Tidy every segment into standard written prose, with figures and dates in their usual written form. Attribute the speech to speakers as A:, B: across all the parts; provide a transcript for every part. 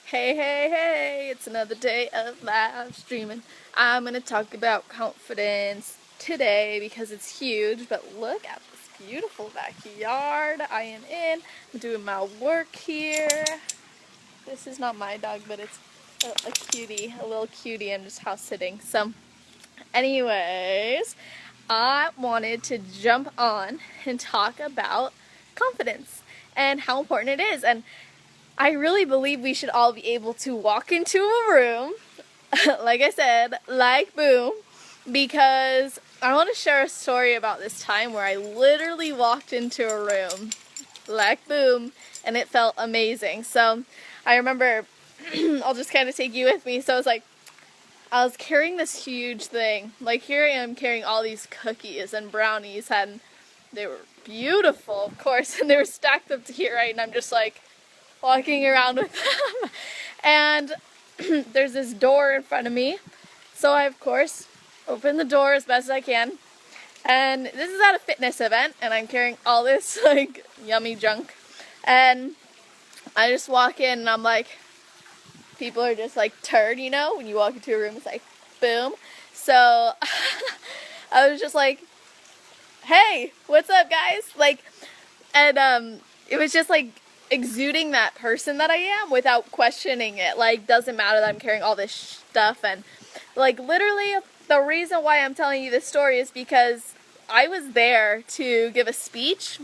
A: Hey, hey, hey, it's another day of live streaming. I'm going to talk about confidence today because it's huge, but look at this beautiful backyard I am in. I'm doing my work here. This is not my dog, but it's a cutie, a little cutie. I'm just house sitting. So, anyways, I wanted to jump on and talk about confidence and how important it is. And I really believe we should all be able to walk into a room, like I said, like boom, because I want to share a story about this time where I literally walked into a room, like boom, and it felt amazing. So I remember, I'll just kind of take you with me. So I was carrying this huge thing. Like here I am carrying all these cookies and brownies, and they were beautiful, of course, and they were stacked up to here, right? And I'm just like, walking around with them. And there's this door in front of me. So I, of course, open the door as best as I can. And this is at a fitness event, and I'm carrying all this, like, yummy junk. And I just walk in, and I'm like, people are just like, turd, you know? When you walk into a room, it's like, boom. So I was just like, hey, what's up, guys? Like, and it was just like, exuding that person that I am without questioning it. Like, doesn't matter that I'm carrying all this stuff. And like, literally the reason why I'm telling you this story is because I was there to give a speech,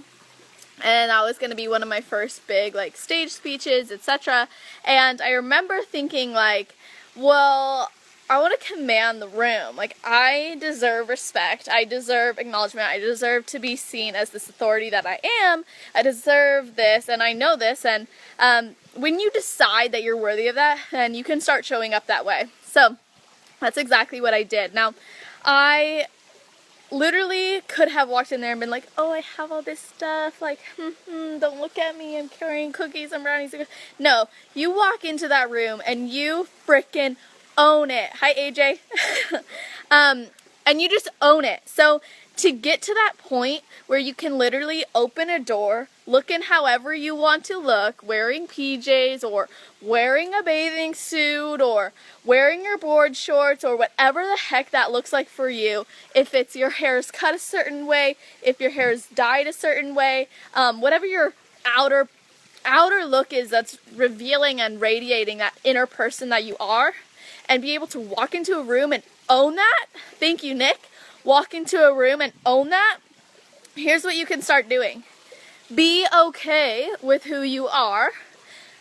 A: and that was going to be one of my first big like stage speeches, etc. And I remember thinking like, well, I want to command the room. Like, I deserve respect. I deserve acknowledgement. I deserve to be seen as this authority that I am. I deserve this, and I know this. And when you decide that you're worthy of that, then you can start showing up that way. So that's exactly what I did. Now, I literally could have walked in there and been like, oh, I have all this stuff. Like, don't look at me. I'm carrying cookies and brownies. No, you walk into that room and you frickin' own it. Hi, AJ. And you just own it. So to get to that point where you can literally open a door, looking however you want to look, wearing PJs or wearing a bathing suit or wearing your board shorts or whatever the heck that looks like for you, if it's your hair is cut a certain way, if your hair is dyed a certain way, whatever your outer look is that's revealing and radiating that inner person that you are, and be able to walk into a room and own that. Thank you, Nick. Walk into a room and own that. Here's what you can start doing. Be okay with who you are.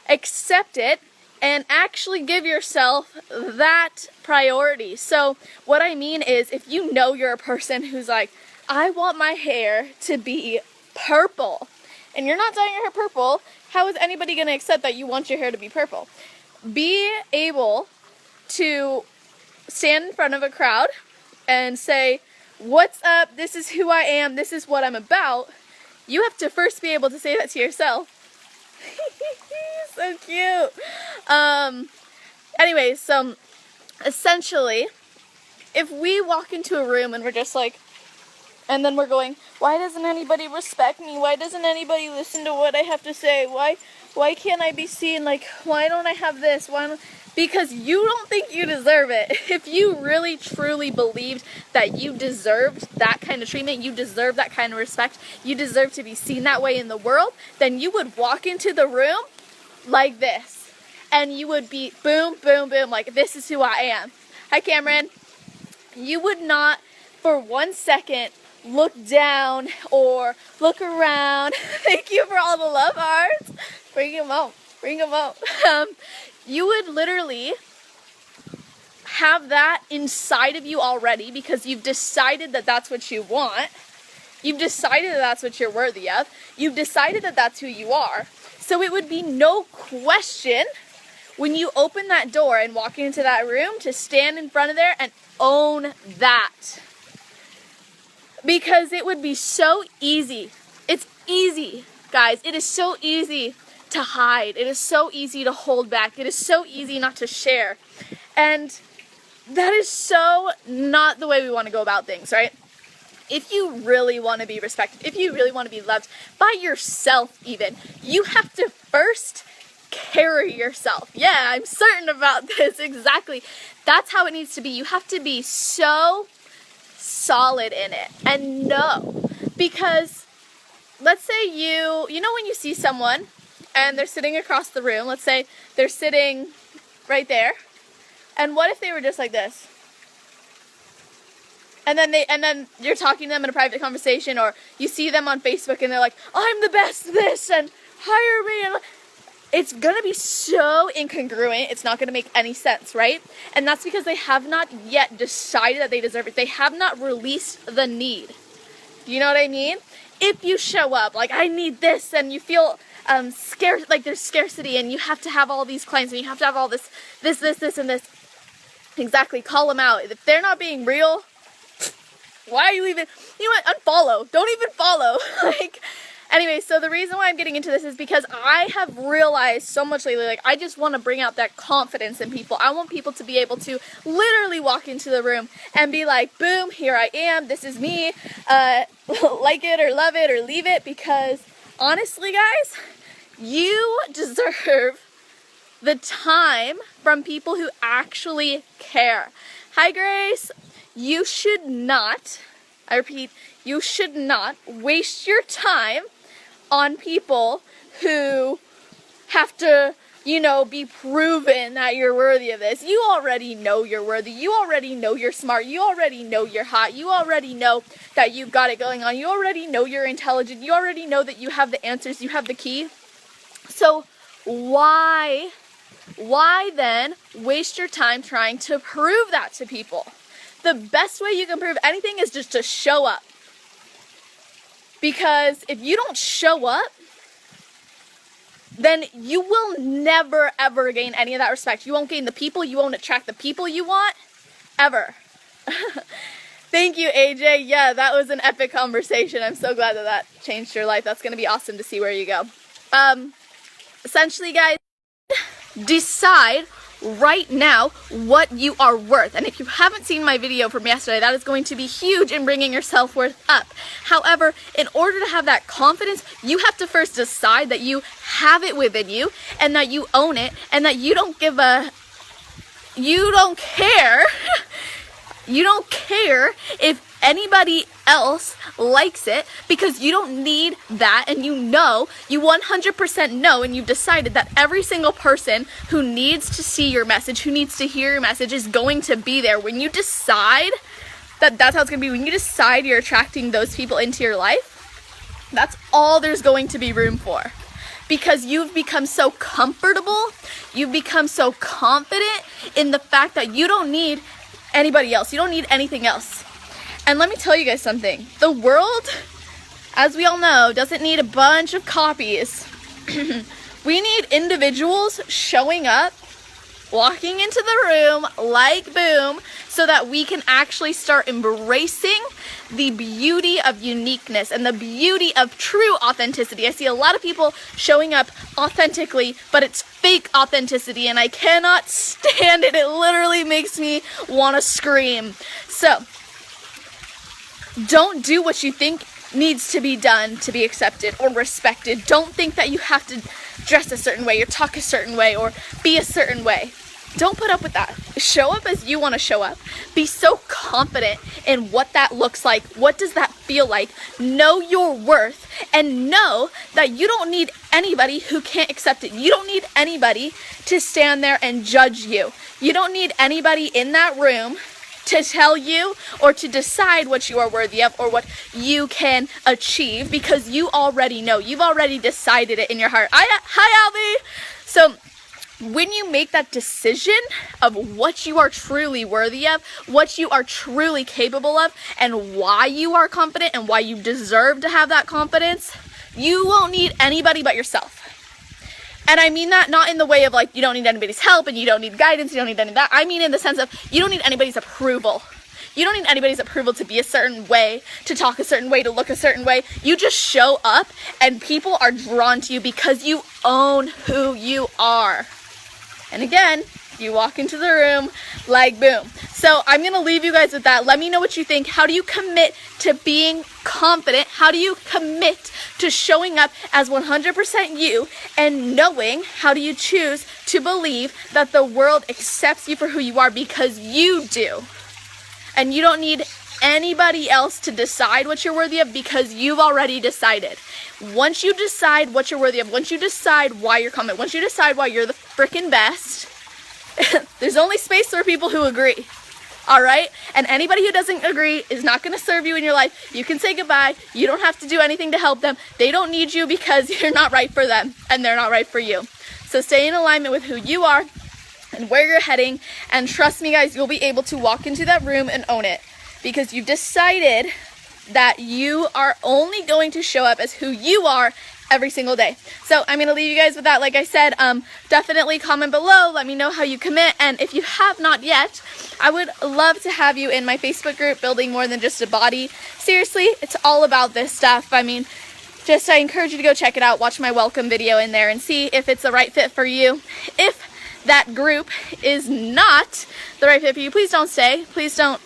A: Accept it. And actually give yourself that priority. So what I mean is, if you know you're a person who's like, I want my hair to be purple, and you're not dyeing your hair purple, how is anybody going to accept that you want your hair to be purple? Be able to stand in front of a crowd and say, what's up, this is who I am, this is what I'm about. You have to first be able to say that to yourself. So cute. Anyways, so essentially, if we walk into a room and we're just like, and then we're going, why doesn't anybody respect me? Why doesn't anybody listen to what I have to say? Why can't I be seen? Like, why don't I have this? Because you don't think you deserve it. If you really truly believed that you deserved that kind of treatment, you deserve that kind of respect, you deserve to be seen that way in the world, then you would walk into the room like this. And you would be boom, boom, boom, like, this is who I am. Hi, Cameron. You would not for 1 second look down or look around. Thank you for all the love hearts. Bring them out. Bring them out. You would literally have that inside of you already because you've decided that that's what you want. You've decided that that's what you're worthy of. You've decided that that's who you are. So it would be no question when you open that door and walk into that room to stand in front of there and own that. Because it would be so easy. It's easy, guys. It is so easy to hide. It is so easy to hold back. It is so easy not to share. And that is so not the way we want to go about things, right? If you really want to be respected, if you really want to be loved by yourself even, you have to first carry yourself. Yeah, I'm certain about this. Exactly. That's how it needs to be. You have to be so solid in it and know, because let's say you know when you see someone and they're sitting across the room, let's say they're sitting right there, and what if they were just like this? And then you're talking to them in a private conversation, or you see them on Facebook and they're like, I'm the best this, and hire me, and it's gonna be so incongruent, it's not gonna make any sense, right? And that's because they have not yet decided that they deserve it. They have not released the need. You know what I mean? If you show up like, I need this, and you feel scarce, like there's scarcity, and you have to have all these clients, and you have to have all this, and this. Exactly, call them out. If they're not being real, why are you even, you know what, unfollow. Don't even follow. Anyway, so the reason why I'm getting into this is because I have realized so much lately, like, I just want to bring out that confidence in people. I want people to be able to literally walk into the room and be like, boom, here I am, this is me, like it or love it or leave it, because honestly, guys, you deserve the time from people who actually care. Hi, Grace. You should not, I repeat, you should not waste your time on people who have to, you know, be proven that you're worthy of this. You already know you're worthy. You already know you're smart. You already know you're hot. You already know that you've got it going on. You already know you're intelligent. You already know that you have the answers. You have the key. So why then waste your time trying to prove that to people? The best way you can prove anything is just to show up. Because if you don't show up, then you will never, ever gain any of that respect. You won't gain the people. You won't attract the people you want, ever. Thank you, AJ. Yeah, that was an epic conversation. I'm so glad that changed your life. That's going to be awesome to see where you go. Essentially, guys, decide right now what you are worth. And if you haven't seen my video from yesterday, that is going to be huge in bringing your self-worth up. However, in order to have that confidence, you have to first decide that you have it within you, and that you own it, and that you don't care you don't care if anybody else likes it, because you don't need that, and you 100% know, and you've decided that every single person who needs to see your message, who needs to hear your message, is going to be there. When you decide that that's how it's going to be, when you decide you're attracting those people into your life, that's all there's going to be room for. Because you've become so comfortable, you've become so confident in the fact that you don't need anybody else, you don't need anything else. And let me tell you guys something. The world, as we all know, doesn't need a bunch of copies. We need individuals showing up, walking into the room like boom, so that we can actually start embracing the beauty of uniqueness and the beauty of true authenticity. I see a lot of people showing up authentically, but it's fake authenticity, and I cannot stand it. It literally makes me want to scream. So, don't do what you think needs to be done to be accepted or respected. Don't think that you have to dress a certain way or talk a certain way or be a certain way. Don't put up with that. Show up as you want to show up. Be so confident in what that looks like. What does that feel like? Know your worth, and know that you don't need anybody who can't accept it. You don't need anybody to stand there and judge you. You don't need anybody in that room to tell you or to decide what you are worthy of or what you can achieve, because you already know. You've already decided it in your heart. Hi, Alvy. So when you make that decision of what you are truly worthy of, what you are truly capable of, and why you are confident and why you deserve to have that confidence, you won't need anybody but yourself. And I mean that not in the way of like you don't need anybody's help and you don't need guidance, you don't need any of that. I mean in the sense of you don't need anybody's approval. You don't need anybody's approval to be a certain way, to talk a certain way, to look a certain way. You just show up and people are drawn to you because you own who you are. And again, You walk into the room like boom. So I'm going to leave you guys with that. Let me know what you think. How do you commit to being confident? How do you commit to showing up as 100% you and knowing? How do you choose to believe that the world accepts you for who you are because you do? And you don't need anybody else to decide what you're worthy of because you've already decided. Once you decide what you're worthy of, once you decide why you're confident, once you decide why you're the freaking best, there's only space for people who agree. All right? And anybody who doesn't agree is not going to serve you in your life. You can say goodbye. You don't have to do anything to help them. They don't need you because you're not right for them and they're not right for you. So stay in alignment with who you are and where you're heading. And trust me, guys, you'll be able to walk into that room and own it because you've decided that you are only going to show up as who you are every single day. So I'm going to leave you guys with that. Like I said, definitely comment below. Let me know how you commit. And if you have not yet, I would love to have you in my Facebook group, Building More Than Just a Body. Seriously, it's all about this stuff. I mean, I encourage you to go check it out. Watch my welcome video in there and see if it's the right fit for you. If that group is not the right fit for you, please don't stay. Please don't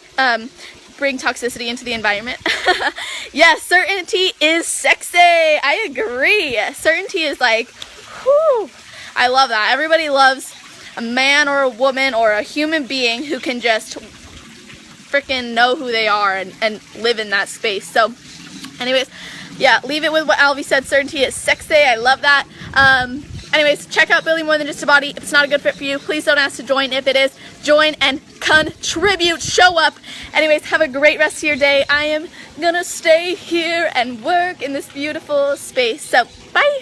A: bring toxicity into the environment. Yes, certainty is sexy. I agree. Certainty is like, whew. I love that. Everybody loves a man or a woman or a human being who can just freaking know who they are and live in that space. So anyways, yeah, leave it with what Alvy said. Certainty is sexy. I love that. Anyways, check out Building More Than Just a Body. If it's not a good fit for you, please don't ask to join. If it is, join and contribute. Show up. Anyways, have a great rest of your day. I am gonna stay here and work in this beautiful space. So, bye.